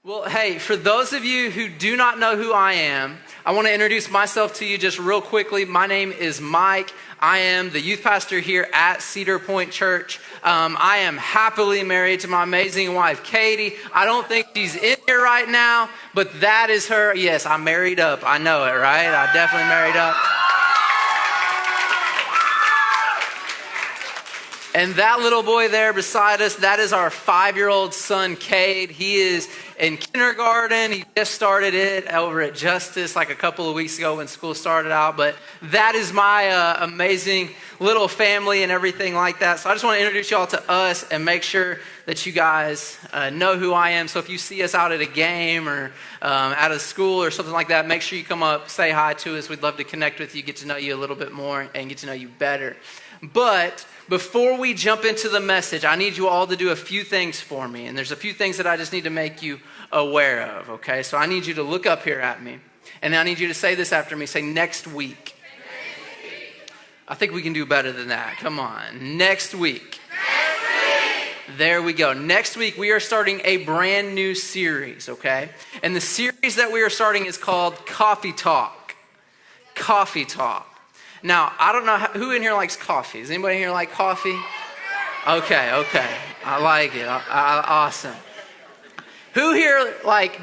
Well, hey, for those of you who do not know who I am, I want to introduce myself to you just real quickly. My name is Mike. I am the youth pastor here at Cedar Point Church. I am happily married to my amazing wife, Katie. I don't think she's in here right now, but that is her. Yes, I'm married up. I know it, right? I definitely married up. And that little boy there beside us, that is our 5-year-old son, Cade. He is in kindergarten. He just started it over at Justice like a couple of weeks ago when school started out. But that is my amazing little family and everything like that. So I just want to introduce y'all to us and make sure that you guys know who I am. So if you see us out at a game or out of school or something like that, make sure you come up, say hi to us. We'd love to connect with you, get to know you a little bit more, and get to know you better. But before we jump into the message, I need you all to do a few things for me. And there's a few things that I just need to make you aware of, okay? So I need you to look up here at me. And I need you to say this after me. Say, next week. I think we can do better than that. Come on. Next week. There we go. Next week, we are starting a brand new series, okay? And the series that we are starting is called Coffee Talk. Coffee Talk. Now, I don't know who in here likes coffee. Does anybody in here like coffee? Okay. I like it. Awesome. Who here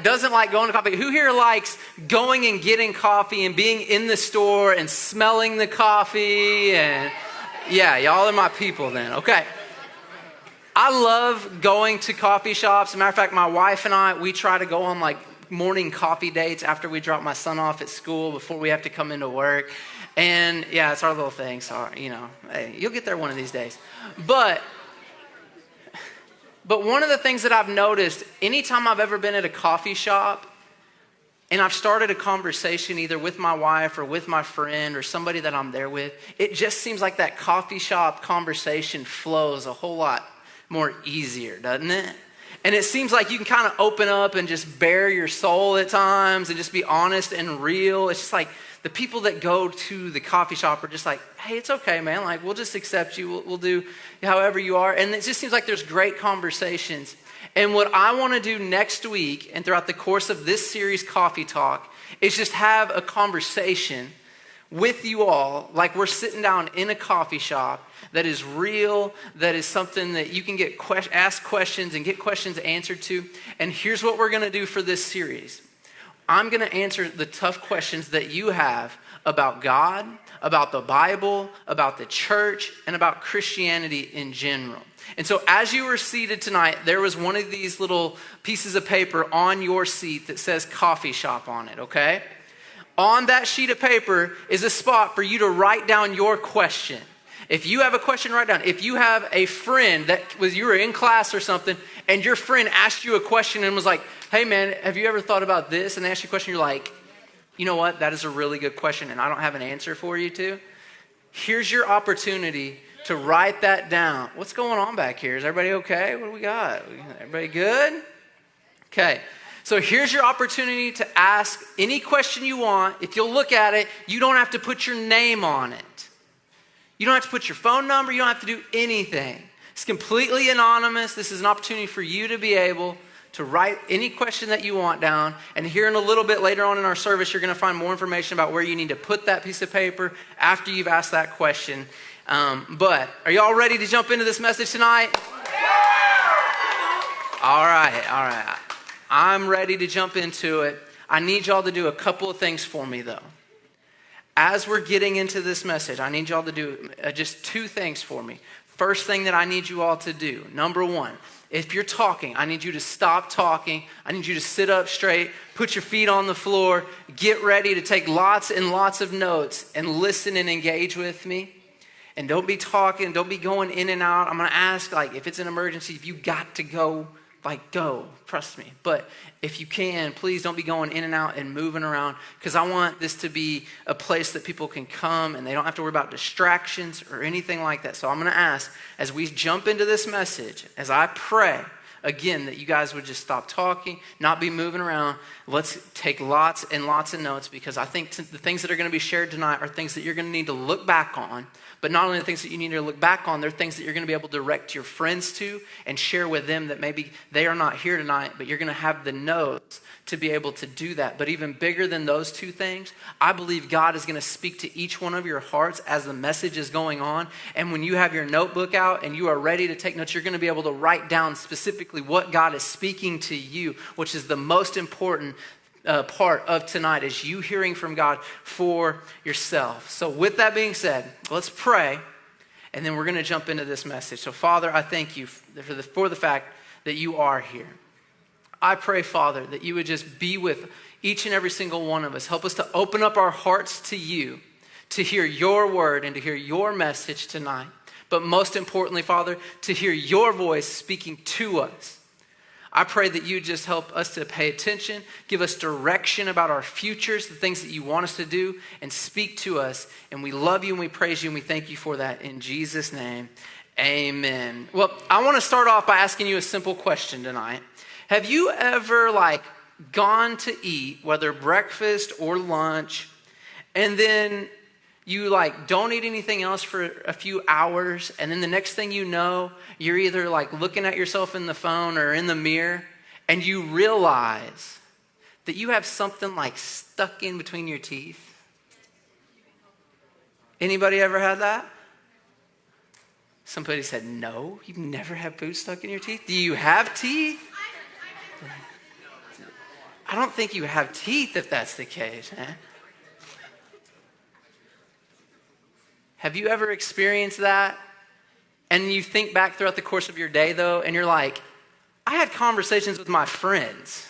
doesn't like going to coffee? Who here likes going and getting coffee and being in the store and smelling the coffee? And yeah, y'all are my people then. Okay. I love going to coffee shops. As a matter of fact, my wife and I, we try to go on morning coffee dates after we drop my son off at school before we have to come into work. And yeah, it's our little thing. So, hey, you'll get there one of these days. But one of the things that I've noticed, anytime I've ever been at a coffee shop and I've started a conversation either with my wife or with my friend or somebody that I'm there with, it just seems like that coffee shop conversation flows a whole lot more easier, doesn't it? And it seems like you can kind of open up and just bare your soul at times and just be honest and real. It's just like the people that go to the coffee shop are just like, hey, it's okay, man. We'll just accept you. We'll do however you are. And it just seems like there's great conversations. And what I want to do next week and throughout the course of this series, Coffee Talk, is just have a conversation with you all like we're sitting down in a coffee shop that is real, that is something that you can ask questions and get questions answered to. And here's what we're going to do for this series. I'm going to answer the tough questions that you have about God, about the Bible, about the church, and about Christianity in general. And so as you were seated tonight, there was one of these little pieces of paper on your seat that says coffee shop on it, okay? On that sheet of paper is a spot for you to write down your question. If you have a question, write down. If you have a friend you were in class or something, and your friend asked you a question and was like, hey man, have you ever thought about this? And they asked you a question, you're like, you know what? That is a really good question and I don't have an answer for you to. Here's your opportunity to write that down. What's going on back here? Is everybody okay? What do we got? Everybody good? Okay. So here's your opportunity to ask any question you want. If you'll look at it, you don't have to put your name on it. You don't have to put your phone number. You don't have to do anything. It's completely anonymous. This is an opportunity for you to be able to write any question that you want down. And here in a little bit later on in our service, you're going to find more information about where you need to put that piece of paper after you've asked that question. But are y'all ready to jump into this message tonight? All right. I'm ready to jump into it. I need y'all to do a couple of things for me, though. As we're getting into this message, I need y'all to do just 2 things for me. First thing that I need you all to do, number 1, if you're talking, I need you to stop talking. I need you to sit up straight, put your feet on the floor, get ready to take lots and lots of notes and listen and engage with me. And don't be talking, don't be going in and out. I'm going to ask, if it's an emergency, if you got to go, go, trust me. But if you can, please don't be going in and out and moving around, because I want this to be a place that people can come and they don't have to worry about distractions or anything like that. So I'm going to ask, as we jump into this message, as I pray again, that you guys would just stop talking, not be moving around. Let's take lots and lots of notes, because I think the things that are going to be shared tonight are things that you're going to need to look back on. But not only the things that you need to look back on, they're things that you're going to be able to direct your friends to and share with them that maybe they are not here tonight, but you're going to have the notes to be able to do that. But even bigger than those two things, I believe God is going to speak to each one of your hearts as the message is going on. And when you have your notebook out and you are ready to take notes, you're going to be able to write down specifically what God is speaking to you, which is the most important part of tonight, is you hearing from God for yourself. So with that being said, let's pray, and then we're going to jump into this message. So Father, I thank you for the fact that you are here. I pray, Father, that you would just be with each and every single one of us. Help us to open up our hearts to you, to hear your word and to hear your message tonight. But most importantly, Father, to hear your voice speaking to us. I pray that you just help us to pay attention, give us direction about our futures, the things that you want us to do, and speak to us. And we love you and we praise you and we thank you for that. In Jesus' name, amen. Well, I want to start off by asking you a simple question tonight. Have you ever gone to eat, whether breakfast or lunch, and then you don't eat anything else for a few hours, and then the next thing you know, you're either looking at yourself in the phone or in the mirror, and you realize that you have something stuck in between your teeth? Anybody ever had that? Somebody said, no, you've never had food stuck in your teeth? Do you have teeth? I don't think you have teeth if that's the case, huh? Have you ever experienced that? And you think back throughout the course of your day, though, and you're like, I had conversations with my friends.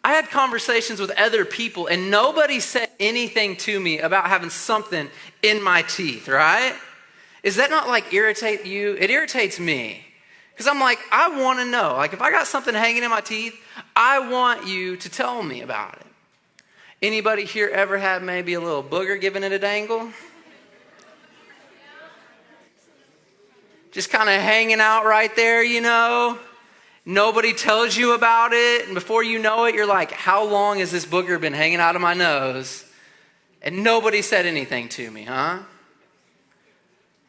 I had conversations with other people, and nobody said anything to me about having something in my teeth, right? Is that not irritate you? It irritates me. Because I'm I want to know. If I got something hanging in my teeth, I want you to tell me about it. Anybody here ever had maybe a little booger giving it a dangle? Just kind of hanging out right there, Nobody tells you about it. And before you know it, you're like, how long has this booger been hanging out of my nose? And nobody said anything to me, huh?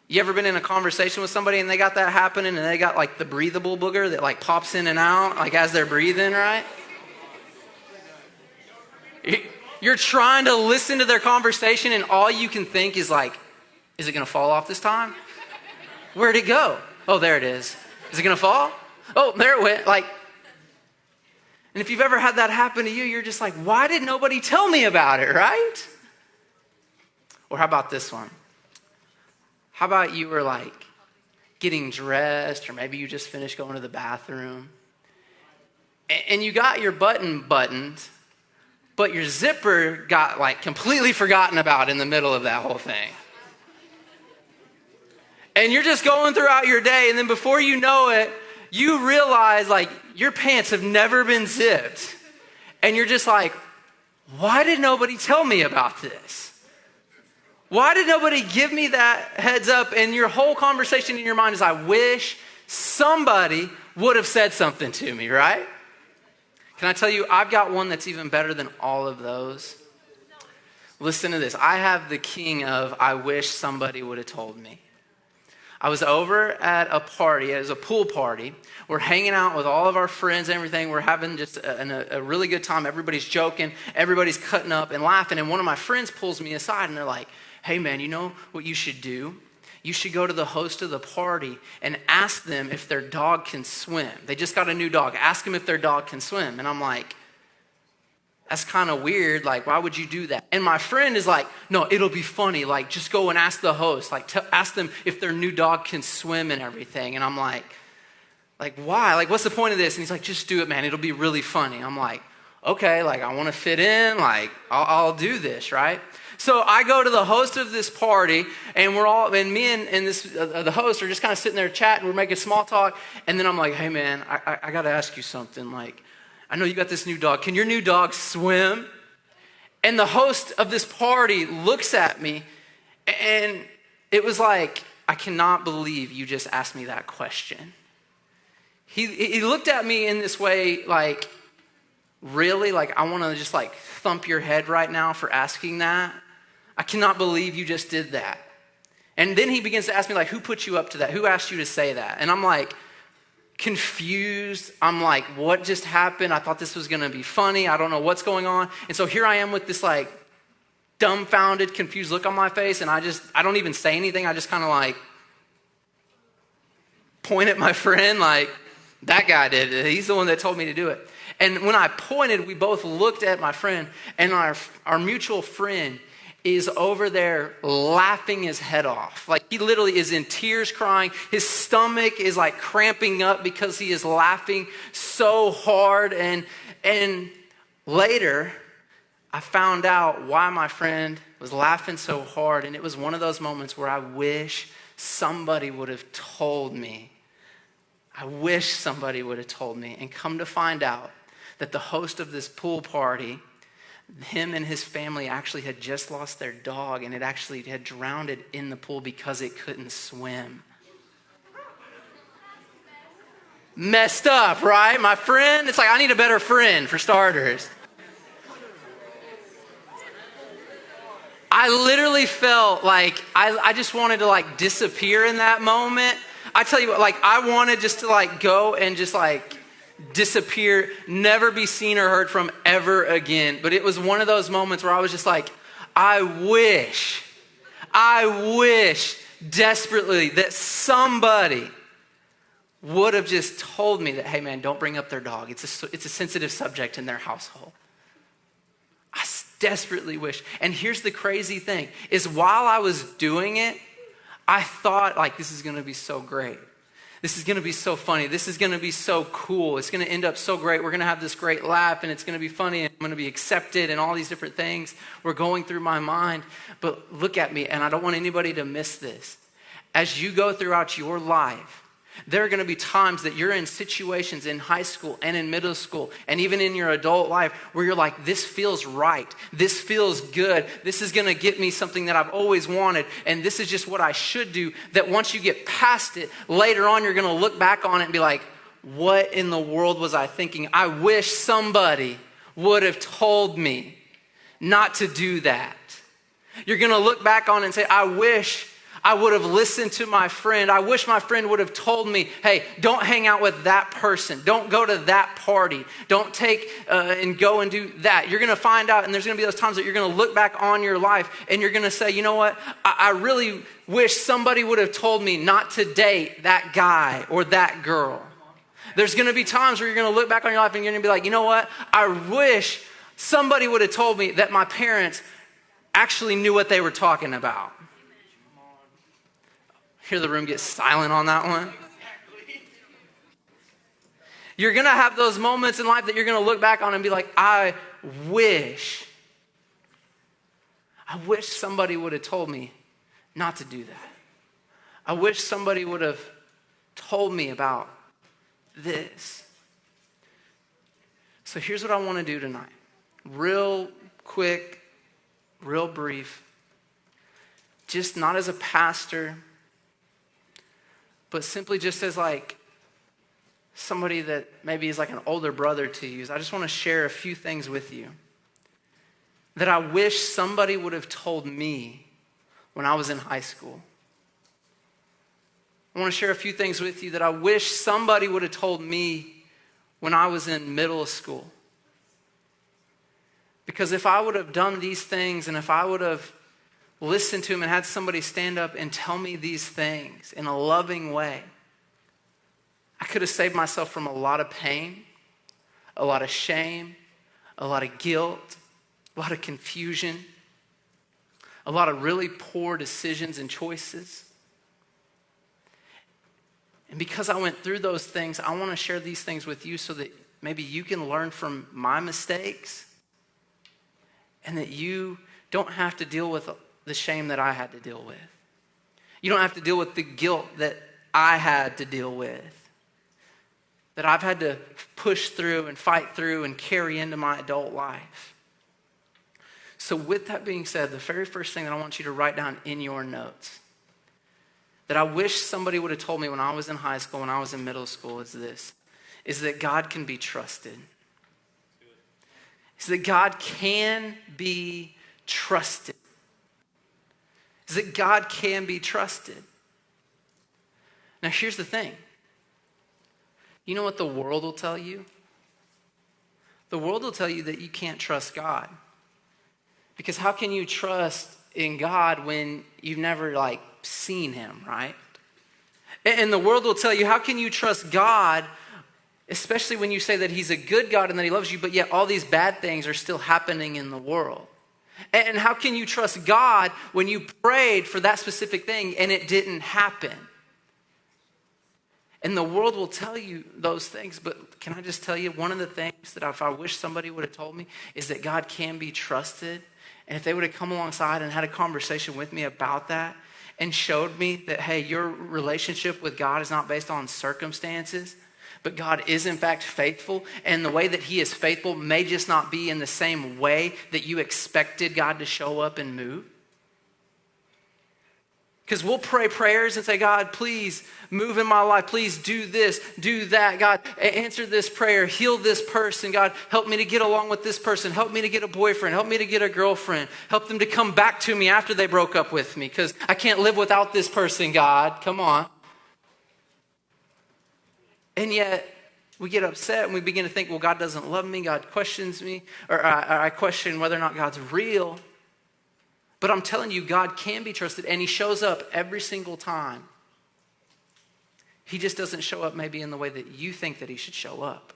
You ever been in a conversation with somebody and they got that happening and they got the breathable booger that pops in and out as they're breathing, right? You're trying to listen to their conversation and all you can think is is it going to fall off this time? Where'd it go? Oh, there it is. Is it going to fall? Oh, there it went. And if you've ever had that happen to you, you're just why did nobody tell me about it, right? Or how about this one? How about you were getting dressed, or maybe you just finished going to the bathroom, and you got your button buttoned, but your zipper got completely forgotten about in the middle of that whole thing. And you're just going throughout your day, and then before you know it, you realize your pants have never been zipped. And you're just why did nobody tell me about this? Why did nobody give me that heads up? And your whole conversation in your mind is, I wish somebody would have said something to me, right? Can I tell you, I've got one that's even better than all of those. Listen to this. I have the king of, I wish somebody would have told me. I was over at a party. It was a pool party. We're hanging out with all of our friends and everything. We're having just a really good time. Everybody's joking. Everybody's cutting up and laughing. And one of my friends pulls me aside and they're like, hey man, you know what you should do? You should go to the host of the party and ask them if their dog can swim. They just got a new dog. Ask them if their dog can swim. And I'm like, that's kind of weird. Why would you do that? And my friend is like, no, it'll be funny. Just go and ask the host. Ask them if their new dog can swim and everything. And I'm like, why? What's the point of this? And he's like, just do it, man. It'll be really funny. I'm like, okay, I want to fit in. I'll do this, right? So I go to the host of this party, and me and the host are just kind of sitting there chatting. We're making small talk, and then I'm like, hey man, I got to ask you something. I know you got this new dog. Can your new dog swim? And the host of this party looks at me, and it was I cannot believe you just asked me that question. he looked at me in this way, like, really? Like, I want to just like thump your head right now for asking that. I cannot believe you just did that. And then he begins to ask me, like, who put you up to that? Who asked you to say that? And I'm like, confused. I'm like, what just happened? I thought this was going to be funny. I don't know what's going on. And so here I am with this like dumbfounded, confused look on my face. And I don't even say anything. I just kind of like point at my friend like, that guy did it. He's the one that told me to do it. And when I pointed, we both looked at my friend, and our mutual friend is over there laughing his head off. Like, he literally is in tears, crying. His stomach is like cramping up because he is laughing so hard. And later, I found out why my friend was laughing so hard. And it was one of those moments where I wish somebody would have told me. I wish somebody would have told me. And come to find out that the host of this pool party, him and his family actually had just lost their dog, and it actually had drowned it in the pool because it couldn't swim. Messed up, right? My friend, it's like, I need a better friend for starters. I literally felt like I just wanted to like disappear in that moment. I tell you what, like, I wanted just to like go and just like disappear, never be seen or heard from ever again. But it was one of those moments where I was just like, I wish desperately that somebody would have just told me that, hey man, don't bring up their dog. It's a sensitive subject in their household. I desperately wish. And here's the crazy thing, is while I was doing it, I thought, like, this is going to be so great. This is going to be so funny. This is going to be so cool. It's going to end up so great. We're going to have this great laugh, and it's going to be funny, and I'm going to be accepted, and all these different things were going through my mind. But look at me, and I don't want anybody to miss this. As you go throughout your life, there are going to be times that you're in situations in high school and in middle school and even in your adult life where you're like, this feels right. This feels good. This is going to get me something that I've always wanted. And this is just what I should do. That once you get past it, later on, you're going to look back on it and be like, what in the world was I thinking? I wish somebody would have told me not to do that. You're going to look back on it and say, I wish I would have listened to my friend. I wish my friend would have told me, hey, don't hang out with that person. Don't go to that party. Don't take and go and do that. You're going to find out, and there's going to be those times that you're going to look back on your life, and you're going to say, you know what? I really wish somebody would have told me not to date that guy or that girl. There's going to be times where you're going to look back on your life, and you're going to be like, you know what? I wish somebody would have told me that my parents actually knew what they were talking about. Hear the room get silent on that one. You're going to have those moments in life that you're going to look back on and be like, I wish somebody would have told me not to do that. I wish somebody would have told me about this. So here's what I want to do tonight. Real quick, real brief. Just not as a pastor, but simply just as like somebody that maybe is like an older brother to you. I just want to share a few things with you that I wish somebody would have told me when I was in high school. I want to share a few things with you that I wish somebody would have told me when I was in middle school. Because if I would have done these things, and if I would have listened to him and had somebody stand up and tell me these things in a loving way, I could have saved myself from a lot of pain, a lot of shame, a lot of guilt, a lot of confusion, a lot of really poor decisions and choices. And because I went through those things, I want to share these things with you so that maybe you can learn from my mistakes and that you don't have to deal with the shame that I had to deal with. You don't have to deal with the guilt that I had to deal with, that I've had to push through and fight through and carry into my adult life. So with that being said, the very first thing that I want you to write down in your notes that I wish somebody would have told me when I was in high school, when I was in middle school, is this. is that God can be trusted. Is that God can be trusted. Is that God can be trusted. Now here's the thing. You know what the world will tell you? The world will tell you that you can't trust God. Because how can you trust in God when you've never seen him, right? And the world will tell you, how can you trust God, especially when you say that he's a good God and that he loves you, but yet all these bad things are still happening in the world? And how can you trust God when you prayed for that specific thing and it didn't happen? And the world will tell you those things, but can I just tell you, one of the things that if I wish somebody would have told me is that God can be trusted. And if they would have come alongside and had a conversation with me about that and showed me that, hey, your relationship with God is not based on circumstances, but God is in fact faithful, and the way that he is faithful may just not be in the same way that you expected God to show up and move. Because we'll pray prayers and say, God, please move in my life. Please do this, do that. God, answer this prayer. Heal this person. God, help me to get along with this person. Help me to get a boyfriend. Help me to get a girlfriend. Help them to come back to me after they broke up with me, because I can't live without this person, God. Come on. And yet we get upset and we begin to think, well, God doesn't love me. God questions me. Or I question whether or not God's real. But I'm telling you, God can be trusted, and he shows up every single time. He just doesn't show up maybe in the way that you think that he should show up.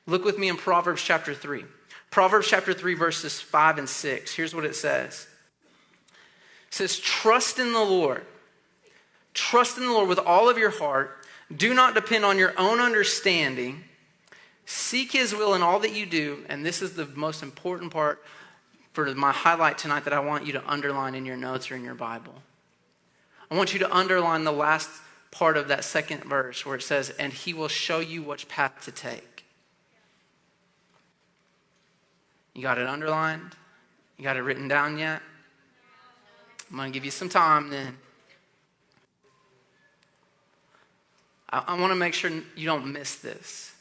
Look with me in Proverbs chapter 3. Proverbs chapter 3, verses 5 and 6. Here's what it says. It says, trust in the Lord. Trust in the Lord with all of your heart. Do not depend on your own understanding. Seek his will in all that you do. And this is the most important part for my highlight tonight that I want you to underline in your notes or in your Bible. I want you to underline the last part of that second verse where it says, and he will show you which path to take. You got it underlined? You got it written down yet? I'm going to give you some time then. I want to make sure you don't miss this.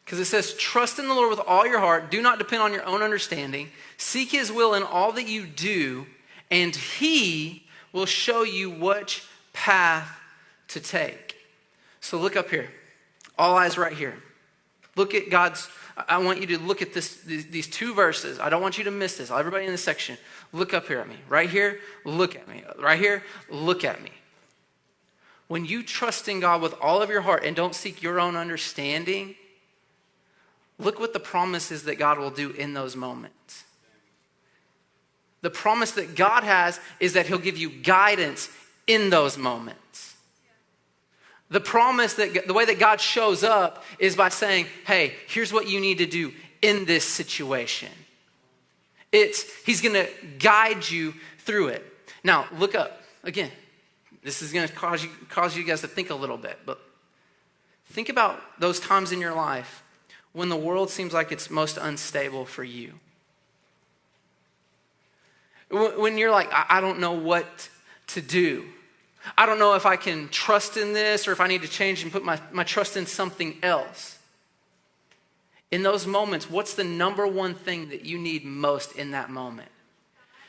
Because it says, trust in the Lord with all your heart. Do not depend on your own understanding. Seek his will in all that you do, and he will show you which path to take. So look up here. All eyes right here. Look at God's, I want you to look at these two verses. I don't want you to miss this. Everybody in this section, look up here at me. Right here, look at me. Right here, look at me. When you trust in God with all of your heart and don't seek your own understanding, look what the promise is that God will do in those moments. The promise that God has is that he'll give you guidance in those moments. The promise that the way that God shows up is by saying, hey, here's what you need to do in this situation. He's going to guide you through it. Now, look up. Again, this is going to cause you guys to think a little bit, but think about those times in your life when the world seems like it's most unstable for you. When you're like, I don't know what to do. I don't know if I can trust in this or if I need to change and put my trust in something else. In those moments, what's the number one thing that you need most in that moment?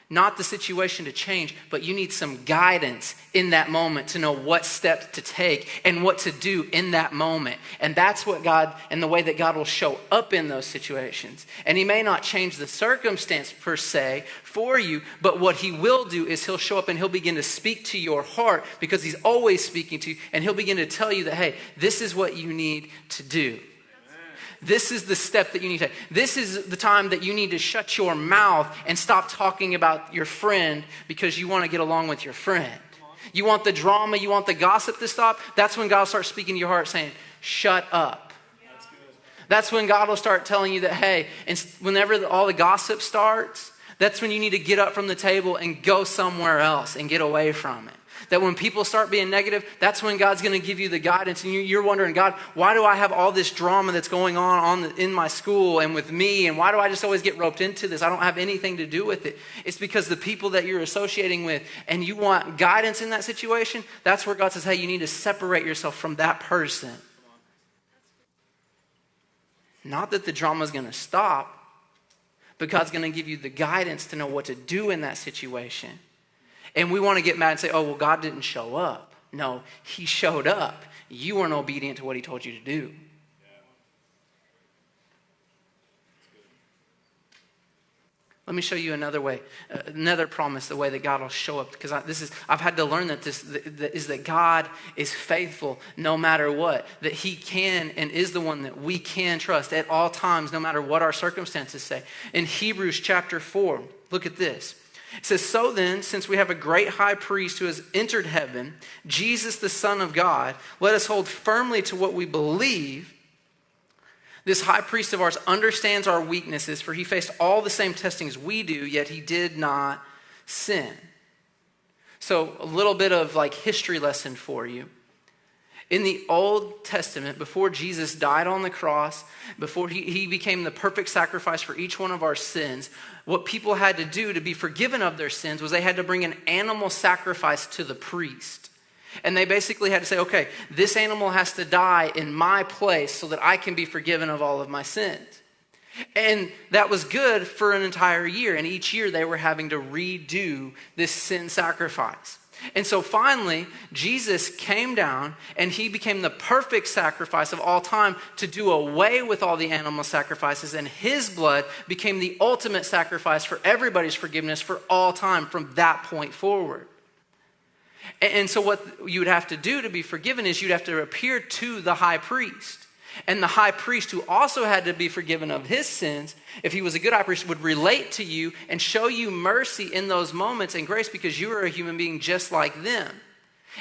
Not the situation to change, but you need some guidance in that moment to know what steps to take and what to do in that moment. And that's what God, and the way that God will show up in those situations. And he may not change the circumstance per se for you, but what he will do is he'll show up and he'll begin to speak to your heart, because he's always speaking to you, and he'll begin to tell you that, hey, this is what you need to do. This is the step that you need to take. This is the time that you need to shut your mouth and stop talking about your friend because you want to get along with your friend. You want the drama, you want the gossip to stop. That's when God will start speaking to your heart saying, shut up. That's when God will start telling you that, hey, and whenever all the gossip starts, that's when you need to get up from the table and go somewhere else and get away from it. that when people start being negative, that's when God's going to give you the guidance. And you're wondering, God, why do I have all this drama that's going in my school and with me? And why do I just always get roped into this? I don't have anything to do with it. It's because the people that you're associating with and you want guidance in that situation, that's where God says, hey, you need to separate yourself from that person. Not that the drama is going to stop, but God's going to give you the guidance to know what to do in that situation. And we want to get mad and say, oh, well, God didn't show up. No, he showed up. You weren't obedient to what he told you to do. Let me show you another way, another promise, the way that God will show up. Because I've had to learn that God is faithful no matter what. That he can and is the one that we can trust at all times, no matter what our circumstances say. In Hebrews chapter 4, look at this. It says, so then, since we have a great high priest who has entered heaven, Jesus the Son of God, let us hold firmly to what we believe. This high priest of ours understands our weaknesses, for he faced all the same testings we do, yet he did not sin. So a little bit of history lesson for you. In the Old Testament, before Jesus died on the cross, before he became the perfect sacrifice for each one of our sins, what people had to do to be forgiven of their sins was they had to bring an animal sacrifice to the priest. And they basically had to say, okay, this animal has to die in my place so that I can be forgiven of all of my sins. And that was good for an entire year. And each year they were having to redo this sin sacrifice. And so finally, Jesus came down and he became the perfect sacrifice of all time to do away with all the animal sacrifices. And his blood became the ultimate sacrifice for everybody's forgiveness for all time from that point forward. And so what you would have to do to be forgiven is you'd have to appear to the high priest. And the high priest, who also had to be forgiven of his sins, if he was a good high priest, would relate to you and show you mercy in those moments and grace because you are a human being just like them.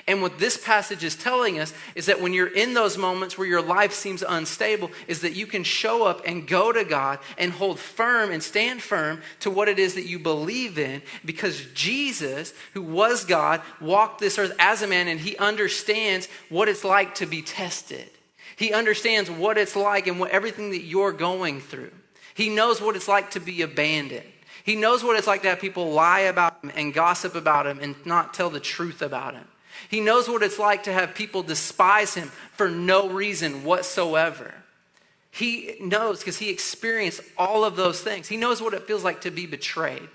And what this passage is telling us is that when you're in those moments where your life seems unstable, is that you can show up and go to God and hold firm and stand firm to what it is that you believe in, because Jesus, who was God, walked this earth as a man, and he understands what it's like to be tested. He understands what it's like and everything that you're going through. He knows what it's like to be abandoned. He knows what it's like to have people lie about him and gossip about him and not tell the truth about him. He knows what it's like to have people despise him for no reason whatsoever. He knows because he experienced all of those things. He knows what it feels like to be betrayed.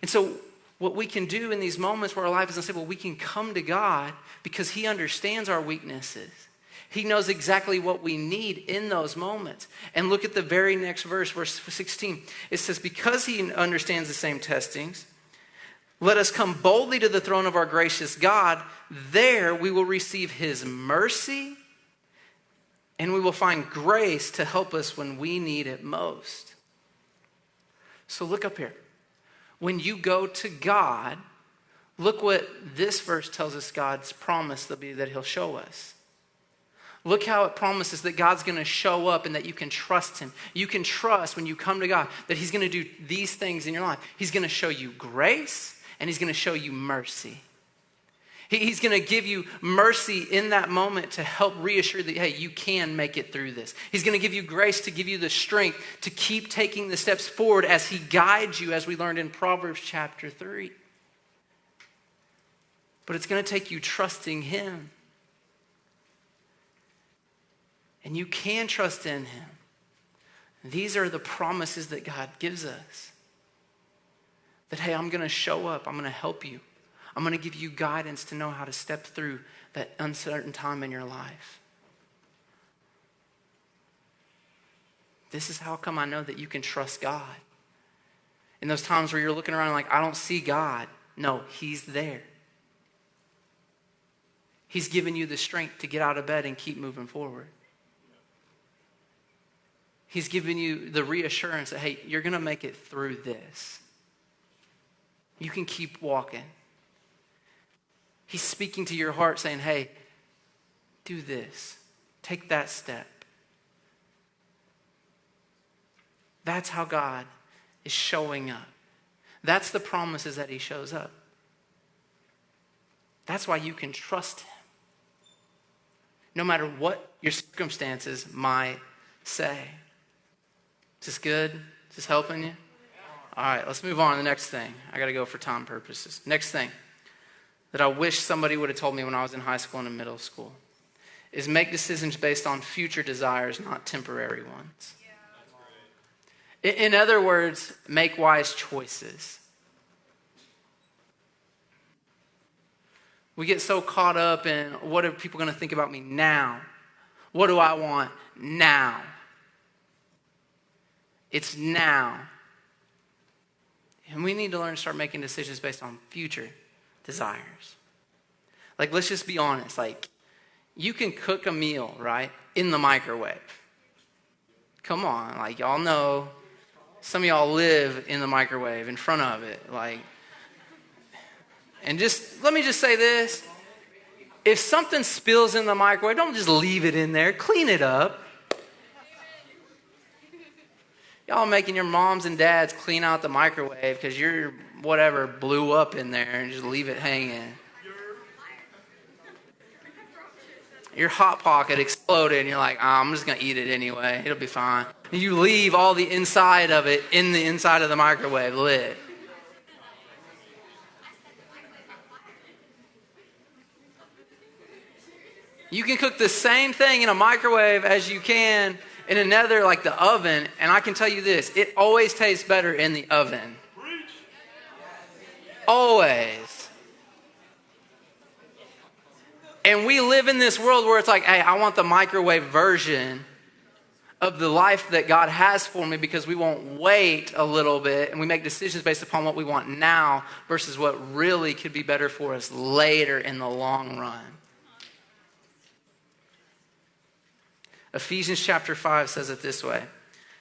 And so what we can do in these moments where our life is unstable, we can come to God because he understands our weaknesses. He knows exactly what we need in those moments. And look at the very next verse, verse 16. It says, because he understands the same testings, let us come boldly to the throne of our gracious God. There we will receive his mercy and we will find grace to help us when we need it most. So look up here. When you go to God, look what this verse tells us God's promise will be that he'll show us. Look how it promises that God's going to show up and that you can trust him. You can trust when you come to God that he's going to do these things in your life. He's going to show you grace. And he's going to show you mercy. He's going to give you mercy in that moment to help reassure that, hey, you can make it through this. He's going to give you grace to give you the strength to keep taking the steps forward as he guides you, as we learned in Proverbs chapter 3. But it's going to take you trusting him. And you can trust in him. These are the promises that God gives us. That, hey, I'm going to show up. I'm going to help you. I'm going to give you guidance to know how to step through that uncertain time in your life. This is how come I know that you can trust God. In those times where you're looking around like, I don't see God. No, he's there. He's given you the strength to get out of bed and keep moving forward. He's given you the reassurance that, hey, you're going to make it through this. You can keep walking. He's speaking to your heart saying, hey, do this. Take that step. That's how God is showing up. That's the promises that he shows up. That's why you can trust him, no matter what your circumstances might say. Is this good? Is this helping you? All right, let's move on to the next thing. I got to go for time purposes. Next thing that I wish somebody would have told me when I was in high school and in middle school is make decisions based on future desires, not temporary ones. In other words, make wise choices. We get so caught up in what are people going to think about me now? What do I want now? It's now. And we need to learn to start making decisions based on future desires. Like, let's just be honest. Like, you can cook a meal, right, in the microwave. Come on. Like, y'all know. Some of y'all live in the microwave, in front of it. Like, and just, let me just say this. If something spills in the microwave, don't just leave it in there. Clean it up. Y'all making your moms and dads clean out the microwave because your whatever blew up in there and just leave it hanging. Your Hot Pocket exploded and you're like, I'm just going to eat it anyway. It'll be fine. And you leave all the inside of it in the inside of the microwave lit. You can cook the same thing in a microwave as you can in another, like the oven, and I can tell you this, it always tastes better in the oven. Always. And we live in this world where it's like, hey, I want the microwave version of the life that God has for me because we won't wait a little bit and we make decisions based upon what we want now versus what really could be better for us later in the long run. Ephesians chapter 5 says it this way. It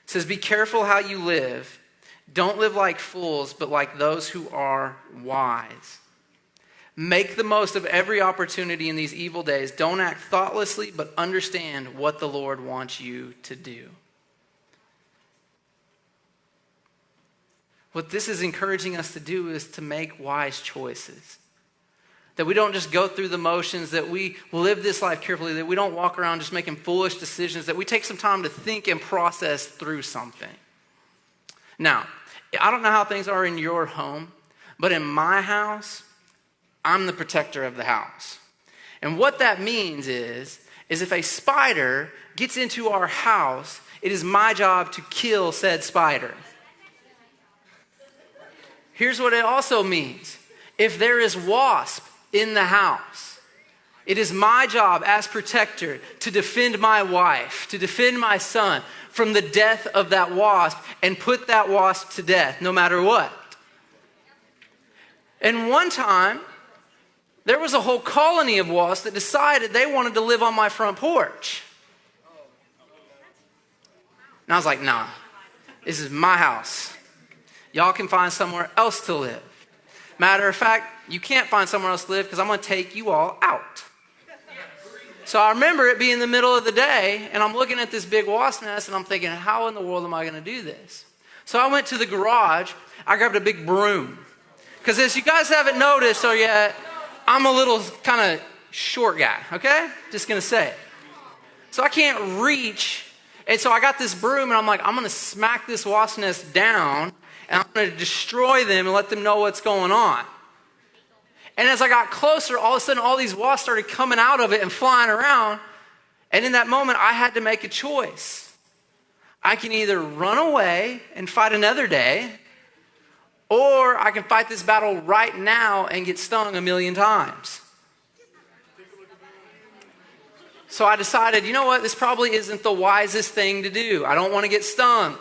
says, be careful how you live. Don't live like fools, but like those who are wise. Make the most of every opportunity in these evil days. Don't act thoughtlessly, but understand what the Lord wants you to do. What this is encouraging us to do is to make wise choices. That we don't just go through the motions, that we live this life carefully, that we don't walk around just making foolish decisions, that we take some time to think and process through something. Now, I don't know how things are in your home, but in my house, I'm the protector of the house. And what that means is if a spider gets into our house, it is my job to kill said spider. Here's what it also means. If there is wasp in the house, it is my job as protector to defend my wife, to defend my son from the death of that wasp and put that wasp to death no matter what. And one time, there was a whole colony of wasps that decided they wanted to live on my front porch. And I was like, nah, this is my house. Y'all can find somewhere else to live. Matter of fact, you can't find somewhere else to live because I'm going to take you all out. So I remember it being the middle of the day, and I'm looking at this big wasp nest, and I'm thinking, how in the world am I going to do this? So I went to the garage. I grabbed a big broom. Because as you guys haven't noticed or yet, I'm a little kind of short guy, okay? Just going to say it. So I can't reach. And so I got this broom, and I'm like, I'm going to smack this wasp nest down, and I'm going to destroy them and let them know what's going on. And as I got closer, all of a sudden, all these wasps started coming out of it and flying around. And in that moment, I had to make a choice. I can either run away and fight another day, or I can fight this battle right now and get stung 1,000,000 times. So I decided, you know what? This probably isn't the wisest thing to do. I don't want to get stung.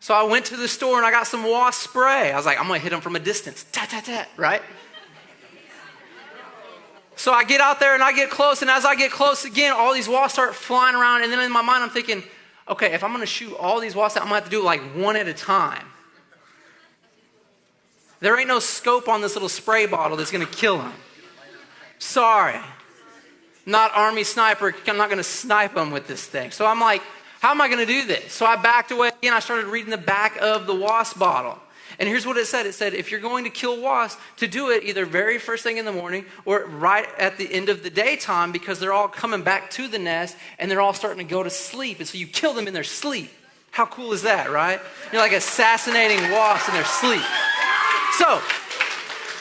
So I went to the store and I got some wasp spray. I was like, I'm going to hit them from a distance. Tat, tat, tat, right? So I get out there and I get close. And as I get close again, all these wasps start flying around. And then in my mind, I'm thinking, okay, if I'm going to shoot all these wasps, I'm going to have to do it like one at a time. There ain't no scope on this little spray bottle that's going to kill them. Sorry. Not Army sniper. I'm not going to snipe them with this thing. So I'm like, how am I going to do this? So I backed away and I started reading the back of the wasp bottle. And here's what it said. It said, if you're going to kill wasps, to do it either very first thing in the morning or right at the end of the daytime, because they're all coming back to the nest and they're all starting to go to sleep. And so you kill them in their sleep. How cool is that, right? You're like assassinating wasps in their sleep.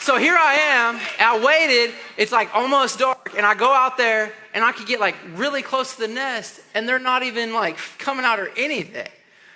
So here I am, I waited, it's like almost dark, and I go out there and I could get like really close to the nest and they're not even like coming out or anything.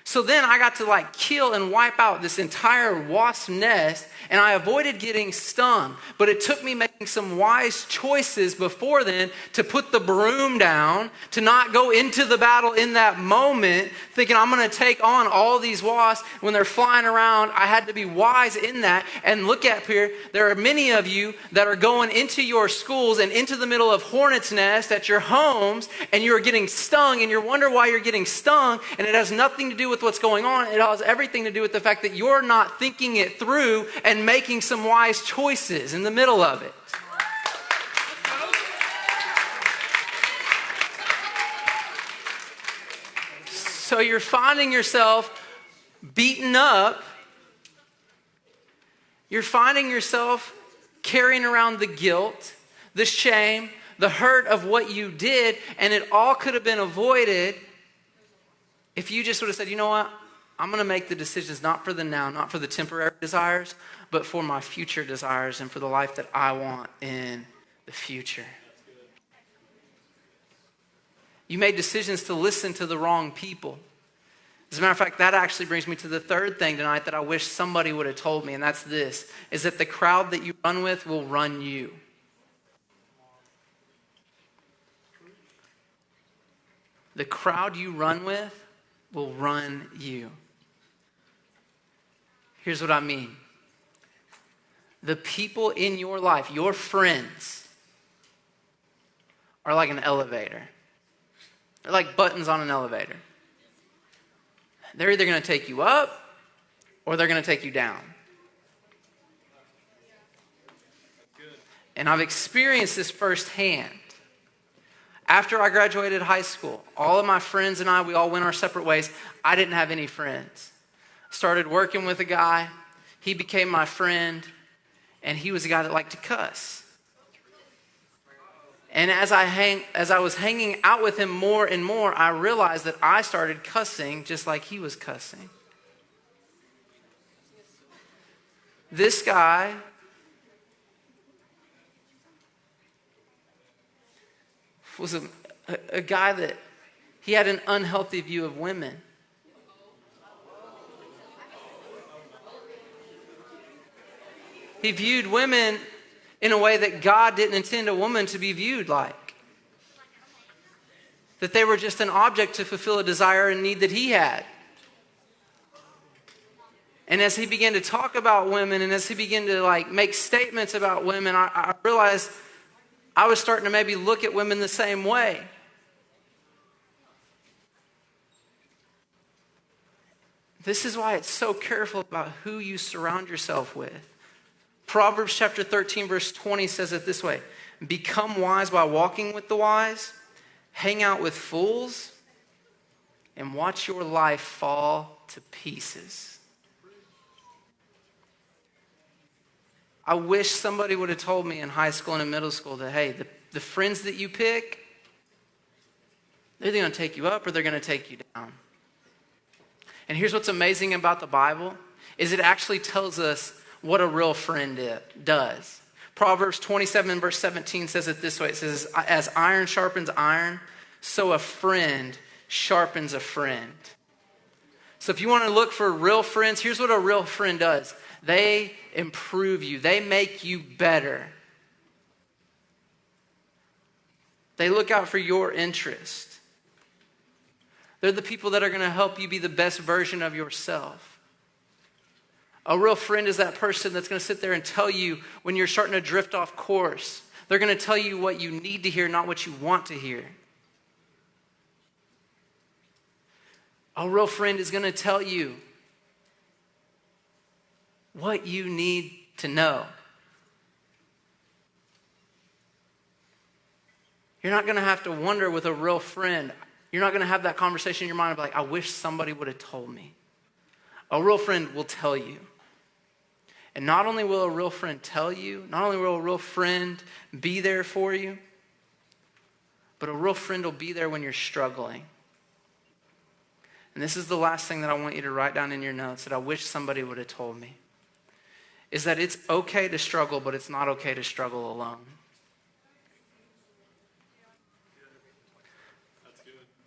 So then I got to like kill and wipe out this entire wasp nest, and I avoided getting stung. But it took me making some wise choices before then to put the broom down, to not go into the battle in that moment, thinking I'm going to take on all these wasps when they're flying around. I had to be wise in that. And look up here, there are many of you that are going into your schools and into the middle of hornets' nests at your homes, and you're getting stung, and you wonder why you're getting stung, and it has nothing to do with what's going on. It has everything to do with the fact that you're not thinking it through and making some wise choices in the middle of it. So you're finding yourself beaten up. You're finding yourself carrying around the guilt, the shame, the hurt of what you did, and it all could have been avoided if you just would have said, you know what? I'm going to make the decisions not for the now, not for the temporary desires, but for my future desires and for the life that I want in the future. You made decisions to listen to the wrong people. As a matter of fact, that actually brings me to the third thing tonight that I wish somebody would have told me, and that's this, is that the crowd that you run with will run you. The crowd you run with will run you. Here's what I mean. The people in your life, your friends, are like an elevator. They're like buttons on an elevator. They're either going to take you up or they're going to take you down. And I've experienced this firsthand. After I graduated high school, all of my friends and I, we all went our separate ways. I didn't have any friends. Started working with a guy. He became my friend, and he was a guy that liked to cuss. And as I was hanging out with him more and more, I realized that I started cussing just like he was cussing. This guy was a guy that he had an unhealthy view of women. He viewed women in a way that God didn't intend a woman to be viewed like. That they were just an object to fulfill a desire and need that he had. And as he began to talk about women, and as he began to make statements about women, I realized I was starting to maybe look at women the same way. This is why it's so careful about who you surround yourself with. Proverbs chapter 13, verse 20 says it this way. Become wise by walking with the wise, hang out with fools, and watch your life fall to pieces. I wish somebody would have told me in high school and in middle school that, hey, the friends that you pick, they're either going to take you up or they're going to take you down. And here's what's amazing about the Bible, is it actually tells us what a real friend does. Proverbs 27 verse 17 says it this way. It says, as iron sharpens iron, so a friend sharpens a friend. So if you want to look for real friends, here's what a real friend does. They improve you. They make you better. They look out for your interest. They're the people that are going to help you be the best version of yourself. A real friend is that person that's going to sit there and tell you when you're starting to drift off course. They're going to tell you what you need to hear, not what you want to hear. A real friend is going to tell you what you need to know. You're not going to have to wonder with a real friend. You're not going to have that conversation in your mind of I wish somebody would have told me. A real friend will tell you. And not only will a real friend tell you, not only will a real friend be there for you, but a real friend will be there when you're struggling. And this is the last thing that I want you to write down in your notes that I wish somebody would have told me, is that it's okay to struggle, but it's not okay to struggle alone.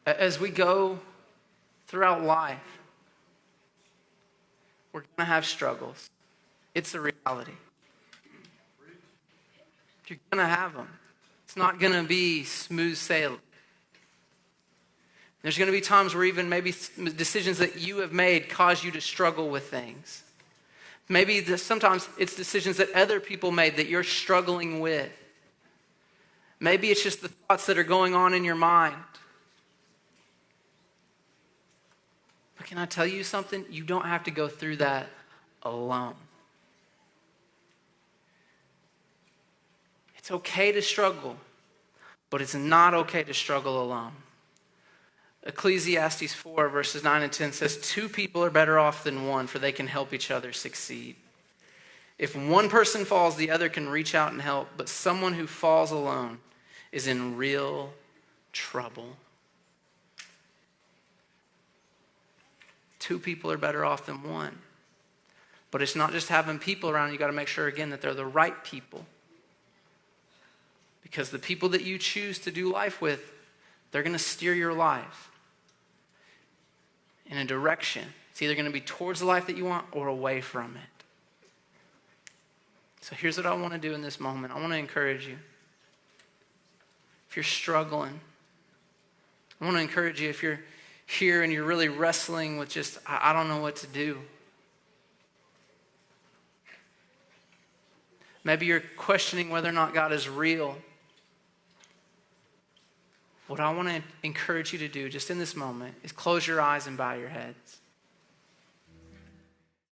As we go throughout life, we're going to have struggles. It's a reality. You're going to have them. It's not going to be smooth sailing. There's going to be times where even maybe decisions that you have made cause you to struggle with things. Maybe sometimes it's decisions that other people made that you're struggling with. Maybe it's just the thoughts that are going on in your mind. But can I tell you something? You don't have to go through that alone. It's okay to struggle, but it's not okay to struggle alone. Ecclesiastes 4 verses 9 and 10 says, 2 people are better off than one, for they can help each other succeed. If one person falls, the other can reach out and help, but someone who falls alone is in real trouble. 2 people are better off than one. But it's not just having people around. You got to make sure, again, that they're the right people. Because the people that you choose to do life with, they're going to steer your life in a direction. It's either going to be towards the life that you want or away from it. So here's what I want to do in this moment. I want to encourage you. If you're struggling, I want to encourage you if you're here and you're really wrestling with just, I don't know what to do. Maybe you're questioning whether or not God is real. What I want to encourage you to do just in this moment is close your eyes and bow your heads.